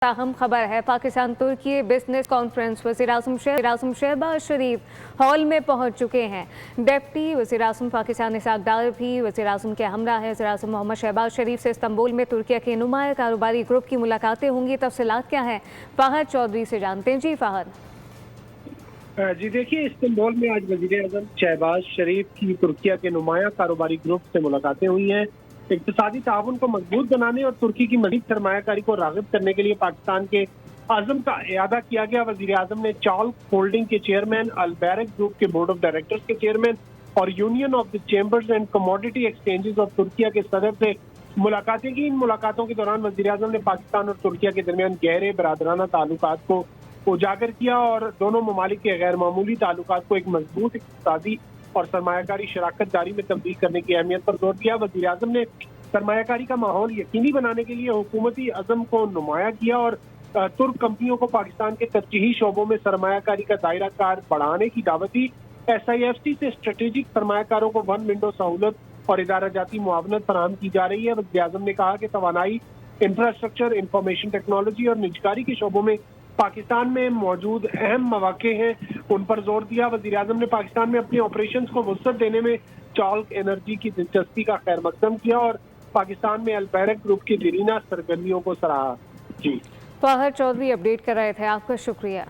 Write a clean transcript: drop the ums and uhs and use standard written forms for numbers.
اہم خبر ہے پاکستان ترکی بزنس کانفرنس وزیراعظم شہباز شریف ہال میں پہنچ چکے ہیں۔ ڈپٹی وزیراعظم پاکستان اسحاق ڈار بھی وزیراعظم کے ہمراہ ہیں۔ وزیراعظم محمد شہباز شریف سے استنبول میں ترکی کے نمایاں کاروباری گروپ کی ملاقاتیں ہوں گی۔ تفصیلات کیا ہیں فہد چودھری سے جانتے ہیں۔ جی فہد۔ جی دیکھیے، استنبول میں آج وزیراعظم شہباز شریف کی ترکی کے نمایاں کاروباری گروپ سے ملاقاتیں ہوئی ہیں۔ اقتصادی تعاون کو مضبوط بنانے اور ترکی کی مزید سرمایہ کاری کو راغب کرنے کے لیے پاکستان کے عزم کا اعادہ کیا گیا۔ وزیر اعظم نے چالک ہولڈنگ کے چیئرمین، البیرک گروپ کے بورڈ آف ڈائریکٹرز کے چیئرمین اور union of the chambers and commodity exchanges of ترکی کے صدر سے ملاقاتیں کی۔ ان ملاقاتوں کے دوران وزیر اعظم نے پاکستان اور ترکی کے درمیان گہرے برادرانہ تعلقات کو اجاگر کیا اور دونوں ممالک کے غیر معمولی تعلقات کو ایک مضبوط اقتصادی اور سرمایہ کاری شراکت داری میں تبدیل کرنے کی اہمیت پر زور دیا۔ وزیر اعظم نے سرمایہ کاری کا ماحول یقینی بنانے کے لیے حکومتی عزم کو نمایاں کیا اور ترک کمپنیوں کو پاکستان کے ترجیحی شعبوں میں سرمایہ کاری کا دائرہ کار بڑھانے کی دعوت دی۔ SIFC سے اسٹریٹجک سرمایہ کاروں کو ون ونڈو سہولت اور ادارہ جاتی معاونت فراہم کی جا رہی ہے۔ وزیر اعظم نے کہا کہ توانائی، انفراسٹرکچر، انفارمیشن ٹیکنالوجی اور نجکاری کے شعبوں میں پاکستان میں موجود اہم مواقع ہیں، ان پر زور دیا۔ وزیر اعظم نے پاکستان میں اپنی آپریشنز کو وسعت دینے میں چالک انرجی کی دلچسپی کا خیر مقدم کیا اور پاکستان میں البیرک گروپ کی دیرینہ سرگرمیوں کو سراہا۔ جی فہد چودھری اپڈیٹ کر رہے تھے، آپ کا شکریہ۔